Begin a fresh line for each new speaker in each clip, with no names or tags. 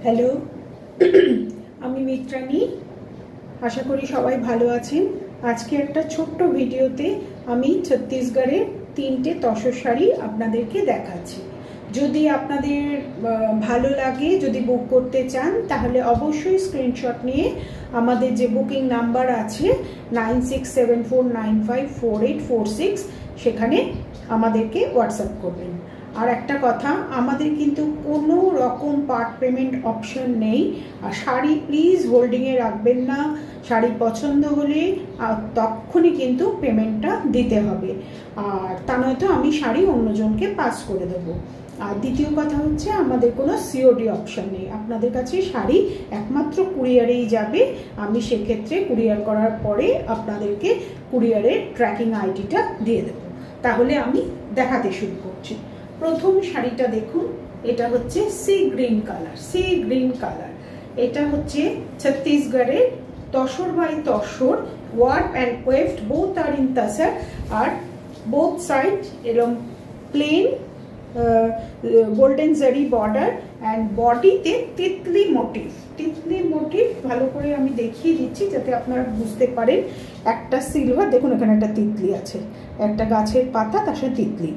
Hello, আমি মিত্রাণী। আশা করি সবাই ভালো আছেন। আজকে একটা ছোট্ট ভিডিওতে আমি ছত্তিশগড়ের 3টে তসর শাড়ি আপনাদেরকে দেখাচ্ছি। যদি আপনাদের ভালো লাগে, যদি বুক করতে চান, তাহলে অবশ্যই স্ক্রিনশট নিয়ে আমাদের যে বুকিং নাম্বার আছে 9674954846 সেখানে আমাদেরকে হোয়াটসঅ্যাপ করবেন। আর একটা কথা, আমাদের কিন্তু কোনো রকম পার্ট পেমেন্ট অপশন নেই। আর শাড়ি প্লিজ হোল্ডিংয়ে রাখবেন না। শাড়ি পছন্দ হলে তখনই কিন্তু পেমেন্টটা দিতে হবে, আর তা নয়তো আমি শাড়ি অন্যজনকে পাস করে দেবো। আর দ্বিতীয় কথা হচ্ছে, আমাদের কোনো সিওডি অপশন নেই। আপনাদের কাছে শাড়ি একমাত্র কুরিয়ারেই যাবে। আমি সেক্ষেত্রে কুরিয়ার করার পরে আপনাদেরকে কুরিয়ারের ট্র্যাকিং আইডিটা দিয়ে দেবো। তাহলে আমি দেখাতে শুরু করছি। প্রথম শাড়িটা দেখুন, এটা হচ্ছে সি গ্রিন কালার। এটা হচ্ছে ছত্তিশগড়ের tussar by tussar, warp and weft both are in tussar. আর বোথ সাইড এরকম plain golden zari border and বডিতে তিতলি মোটিভ ভালো করে আমি দেখিয়ে দিচ্ছি যাতে আপনারা বুঝতে পারেন। একটা সিলভার, দেখুন এখানে একটা তিতলি আছে, একটা গাছের পাতা, তার সাথে তিতলি,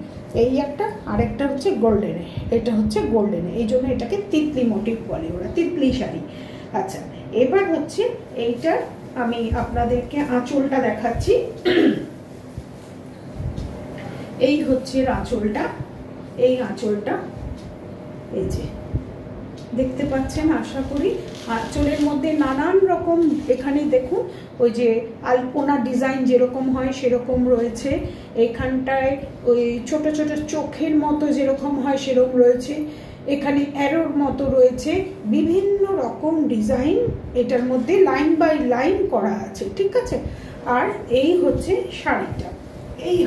এই একটা, আরেকটা হচ্ছে গোল্ডেনে, এটা হচ্ছে গোল্ডেনে, এই জন্য এটাকে তিতলি মোটিভ বলে ওরা, তিতলি শাড়ি। আচ্ছা, এবার হচ্ছে এইটা আমি আপনাদেরকে আঁচলটা দেখাচ্ছি। এই হচ্ছে আঁচলটা, এই আঁচলটা এই যে দেখতে পাচ্ছেন আশা করি। আঁচলের মধ্যে নানান রকম, এখানে দেখুন ওই যে আলপনা ডিজাইন যেরকম হয় সেরকম রয়েছে। এখানটায় ওই ছোট ছোট চোখের মতো যেরকম হয় সেরকম রয়েছে। এখানে অ্যারোর মতো রয়েছে, বিভিন্ন রকম ডিজাইন এটার মধ্যে লাইন বাই লাইন করা আছে, ঠিক আছে। আর এই হচ্ছে শাড়িটা, এই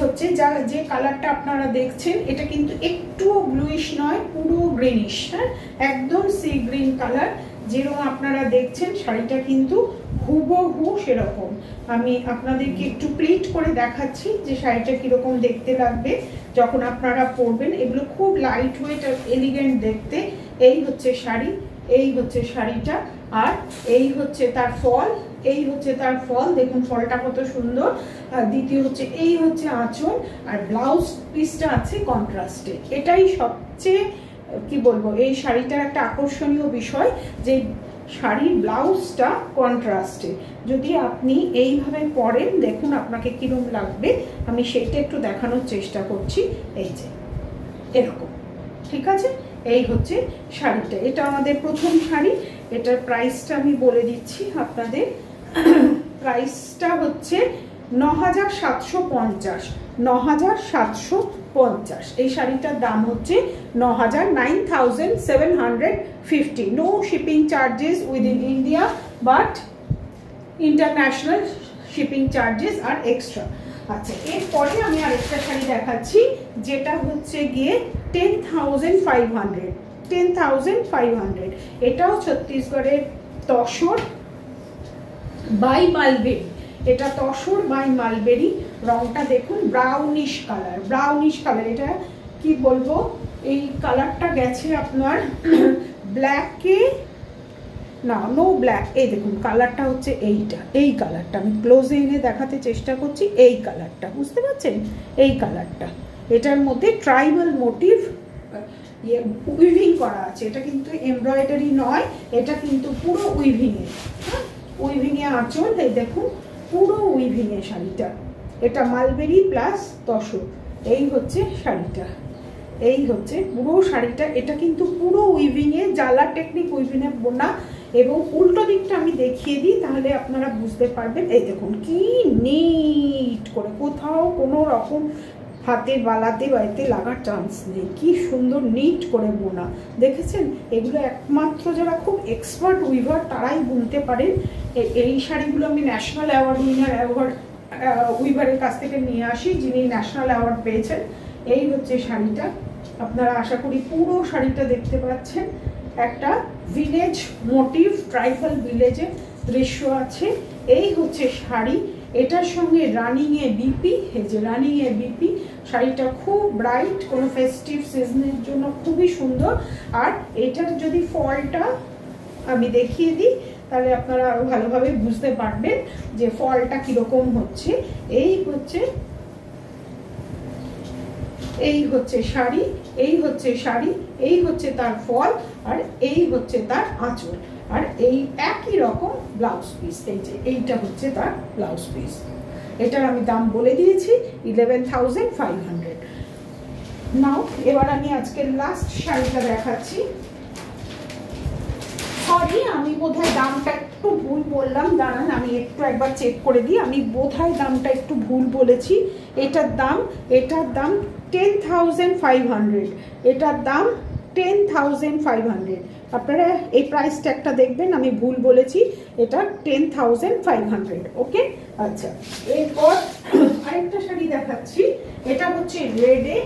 হচ্ছে যে কালারটা আপনারা দেখছেন, এটা কিন্তু একটুও ব্লুইশ নয়, পুরো গ্রিনিশ। হ্যাঁ, একদম সি গ্রিন কালার যেরকম আপনারা দেখছেন। শাড়িটা কিন্তু হুবহু সেরকম। আমি আপনাদেরকে একটু প্লিট করে দেখাচ্ছি যে শাড়িটা কিরকম দেখতে লাগবে যখন আপনারা পরবেন। এগুলো খুব লাইট ওয়েট আর এলিগেন্ট দেখতে। এই হচ্ছে শাড়ি, এই হচ্ছে শাড়িটা, আর এই হচ্ছে তার ফল, দেখুন ফলটা কত সুন্দর। আর দ্বিতীয় হচ্ছে এই হচ্ছে আঁচল, আর ব্লাউজ পিসটা আছে কন্ট্রাস্টে। এটাই সবচেয়ে কি বলবো, এই শাড়িটার একটা আকর্ষণীয় বিষয় যে শাড়ির ব্লাউজটা কন্ট্রাস্টে। যদি আপনি এইভাবে পরেন, দেখুন আপনাকে কিরকম লাগবে, আমি সেইটা একটু দেখানোর চেষ্টা করছি। এই যে এরকম, ঠিক আছে। এই হচ্ছে শাড়িটা, এটা আমাদের প্রথম শাড়ি। এটার প্রাইসটা আমি বলে দিচ্ছি আপনাদের। প্রাইসটা হচ্ছে ৯৭৫০। এই শাড়িটার দাম হচ্ছে ৯৭50। No shipping charges within India, but international shipping charges are extra. আচ্ছা, এরপরে আমি আরেকটা শাড়ি দেখাচ্ছি, যেটা হচ্ছে গিয়ে 10,500। এটাও ছত্তিশগড়ের তসর বাই মালবেরি। এটা তসর বাই মালবেরি। রংটা দেখুন ব্রাউনিশ কালার। এটা কি বলবো, এই কালারটা গেছে আপনার ব্ল্যাকে, না নো ব্ল্যাক। এই দেখুন কালারটা হচ্ছে এইটা, এই কালারটা আমি ক্লোজে এনে দেখাতে চেষ্টা করছি। এই কালারটা বুঝতে পারছেন, এই কালারটা, এটার মধ্যে ট্রাইবাল মোটিভ উইভিং করা আছে। এটা কিন্তু এমব্রয়ডারি নয়, এটা কিন্তু পুরো উইভিংয়ে। হ্যাঁ, উইভিংয়ে আঁচল, এই দেখুন পুরো উইভিংয়ে শাড়িটা। এটা মালবেরি প্লাস তসর। এই হচ্ছে শাড়িটা, এই হচ্ছে পুরো শাড়িটা। এটা কিন্তু পুরো উইভিংয়ে, জালা টেকনিক উইভিংয়ে বোনা। এবং উল্টো দিকটা আমি দেখিয়ে দিই, তাহলে আপনারা বুঝতে পারবেন। এই দেখুন কি নিট করে, কোথাও কোনো রকম হাতের বালাতে বাড়িতে লাগার চান্স নেই, কি সুন্দর নিট করে বোনা, দেখেছেন। এগুলো একমাত্র যারা খুব এক্সপার্ট উইভার তারাই বুনতে পারেন। এই শাড়িগুলো আমি ন্যাশনাল অ্যাওয়ার্ড উইভারের কাছ থেকে নিয়ে আসি, যিনি ন্যাশনাল অ্যাওয়ার্ড পেয়েছেন। এই হচ্ছে শাড়িটা, আপনারা আশা করি পুরো শাড়িটা দেখতে পাচ্ছেন। একটা ভিলেজ মোটিভ, ট্রাইবাল ভিলেজের দৃশ্য আছে। এই হচ্ছে শাড়ি, এটার সঙ্গে রানিং এ বিপি, এই যে রানিং এ বিপি শাড়িটা খুব ব্রাইট, কোনো ফেস্টিভ সিজনের জন্য খুবই সুন্দর। আর এটার যদি ফলটা আমি দেখিয়ে দিই তাহলে আপনারা আরো ভালোভাবে বুঝতে পারবেন যে ফলটা কিরকম হচ্ছে। এই হচ্ছে শাড়ি, এই হচ্ছে শাড়ি, এই হচ্ছে তার ফল, আর এই হচ্ছে তার আঁচল, আর এই একই রকম ব্লাউজ পিস। এই যে এইটা হচ্ছে তার ব্লাউজ পিস। এটার আমি দাম বলে দিয়েছি 11,500। নাও এবার আমি আজকে লাস্ট শাড়িটা দেখাচ্ছি। সরি, আমি বোধহয় দামটা একটু ভুল বললাম, দাঁড়ান আমি একটু একবার চেক করে দিই। আমি বোধহয় দামটা একটু ভুল বলেছি। এটার দাম 10,500, এটার দাম 10,500। আপনারা এই প্রাইস ট্যাগটা দেখবেন, আমি ভুল বলেছি, এটা 10,500। ওকে, আচ্ছা এরপর আরেকটা শাড়ি দেখাচ্ছি। এটা হচ্ছে রেডে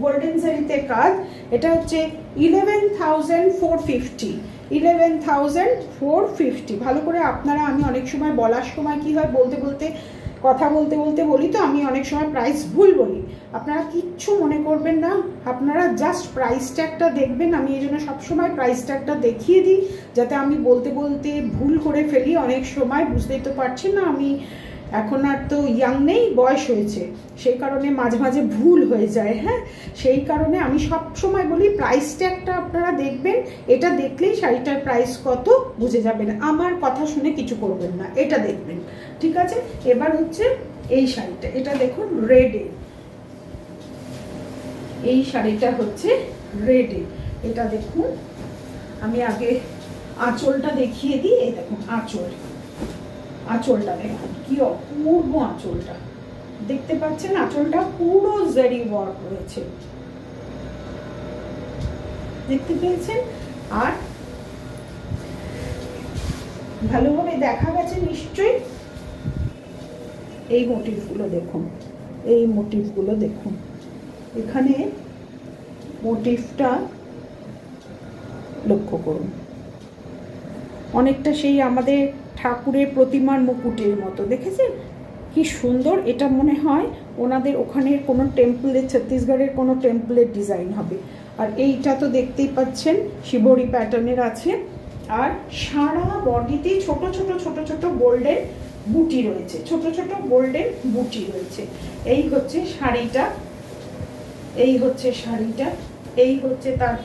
গোল্ডেন শাড়িতে কাজ। এটা হচ্ছে 11,450, 11,450। ভালো করে আপনারা, আমি অনেক সময় বলার সময় কি হয়, কথা বলতে বলি তো আমি অনেক সময় প্রাইস ভুল বলি। আপনারা কিচ্ছু মনে করবেন না, আপনারা জাস্ট প্রাইস ট্যাগটা দেখবেন। আমি এই জন্য সবসময় প্রাইস ট্যাগটা দেখিয়ে দিই, যাতে আমি বলতে ভুল করে ফেলি। অনেক সময় বুঝতেই তো পারছেন না, আমি এখন আর তো ইয়াং নেই, বয়স হয়েছে, সেই কারণে মাঝে মাঝে ভুল হয়ে যায়। হ্যাঁ, সেই কারণে আমি সব সময় বলি প্রাইস ট্যাগটা আপনারা দেখবেন, এটা দেখলেই শাড়িটার প্রাইস কত বুঝে যাবেন। আমার কথা শুনে কিছু করবেন না, এটা দেখবেন, ঠিক আছে? এবার হচ্ছে এই শাড়িটা, এটা দেখুন রেডে, এই শাড়িটা হচ্ছে রেডে। এটা দেখুন, আমি আগে আঁচলটা দেখিয়ে দিই। এই দেখুন আঁচলটা দেখুন কি অপূর্ব আঁচলটা, দেখতে পাচ্ছেন? আঁচলটা পুরো জারি ওয়ার্ক রয়েছে, দেখতে পেয়েছেন? আর ভালোভাবে দেখা গেছে নিশ্চয়ই। এই মোটিভগুলো দেখুন, এই মোটিভগুলো দেখুন, এখানে মোটিভটা লক্ষ্য করুন, অনেকটা সেই আমাদের ঠাকুরের প্রতিমার মুকুটের মতো, দেখেছেন কি সুন্দর? এটা মনে হয় ওনাদের ওখানের কোনো টেম্পলের, ছত্তিশগড়ের কোনো টেম্পলের ডিজাইন হবে। আর এইটা তো দেখতেই পাচ্ছেন শিবরি প্যাটার্নের আছে। আর সারা বডিতে ছোট ছোট গোল্ডেন বুটি রয়েছে, ছোট ছোট গোল্ডেন বুটি রয়েছে। এই হচ্ছে শাড়িটা, এই হচ্ছে শাড়িটা, এই হচ্ছে তার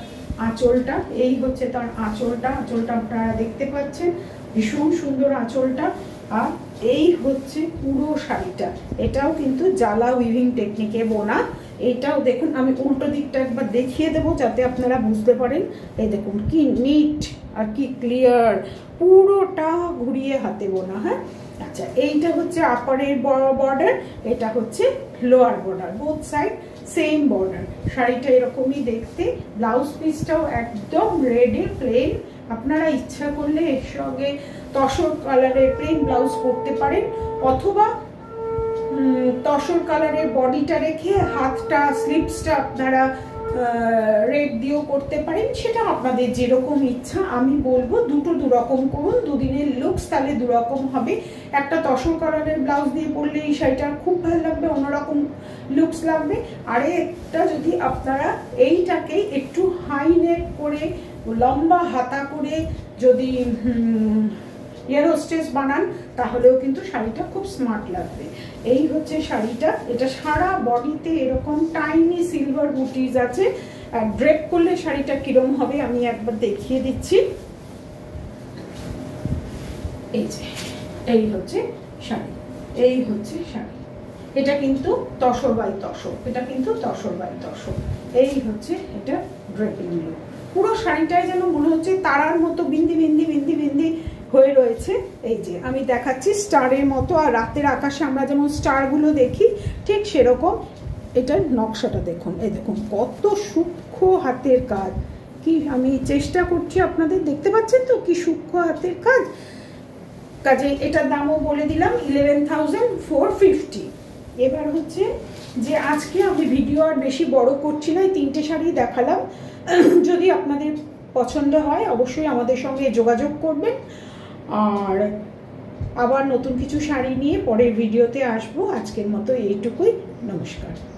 আঁচলটা, এই হচ্ছে তার আঁচলটা। আঁচলটা আপনারা দেখতে পাচ্ছেন, ভীষণ সুন্দর আঁচলটা। আর এই হচ্ছে পুরো শাড়িটা, এটাও কিন্তু জালা উইভিং টেকনিকে বোনা। এইটাও দেখুন, আমি উল্টো দিকটা একবার দেখিয়ে দেবো যাতে আপনারা বুঝতে পারেন। এই দেখুন কি নিট আর কি ক্লিয়ার, পুরোটা ঘুরিয়ে হাতে বোনা। হ্যাঁ, আচ্ছা এইটা হচ্ছে আপারের বর্ডার, এটা হচ্ছে lower border, both side same border. শাড়িটা এরকমই দেখতে। ব্লাউজ পিসটাও একদম রেডে প্লেন। আপনারা ইচ্ছা করলে এর সঙ্গে তসর কালারের প্লেন ব্লাউজ পরতে পারেন, অথবা তসর কালারের বডিটা রেখে হাতটা, স্লিপসটা আপনারা রেড দিয়েও করতে পারেন, সেটা আপনাদের যেরকম ইচ্ছা। আমি বলবো দুটো দুরকম করুন, দুদিনের লুকস তাহলে দুরকম হবে। একটা তসর কালারের ব্লাউজ দিয়ে পরলে এই শাড়িটা খুব ভালো লাগবে, অন্যরকম লুকস লাগবে। আর একটা যদি আপনারা এইটাকেই একটু হাই নেক করে, লম্বা হাতা করে যদি এয়ার হোস্টেস বানান, তাহলেও কিন্তু শাড়িটা খুব স্মার্ট লাগবে। এই হচ্ছে শাড়িটা, এটা সারা বডিতে এরকম টাইনি সিলভার বুটিজ আছে। আর ড্রেপ করলে শাড়িটা কিরম হবে আমি একবার দেখিয়ে দিচ্ছি। এই যে এই হচ্ছে শাড়ি, এই হচ্ছে শাড়ি। এটা কিন্তু তসর বাই তসর, এটা কিন্তু তসর বাই তসর। এই হচ্ছে এটা ড্রেপিং লুক। পুরো শাড়িটায় যেন মনে হচ্ছে তারার মতো বিন্দি বিন্দি বিন্দি বিন্দি হয়ে রয়েছে। এই যে আমি দেখাচ্ছি স্টারের মতো, আর রাতের আকাশে আমরা যেমন স্টারগুলো দেখি ঠিক সেরকম এটার নকশাটা দেখুন। এই দেখুন কত সূক্ষ্ম হাতের কাজ, কি আমি চেষ্টা করছি আপনাদের, দেখতে পাচ্ছেন তো কি সূক্ষ্ম হাতের কাজ। কাজে এটার দামও বলে দিলাম 11,450। এবার হচ্ছে যে আজকে আমি ভিডিও আর বেশি বড় করছি না, তিনটে শাড়ি দেখালাম। যদি আপনাদের পছন্দ হয় অবশ্যই আমাদের সঙ্গে যোগাযোগ করবেন। আর আবার নতুন কিছু শাড়ি নিয়ে পরের ভিডিওতে আসবো। আজকের মতো এইটুকুই, নমস্কার।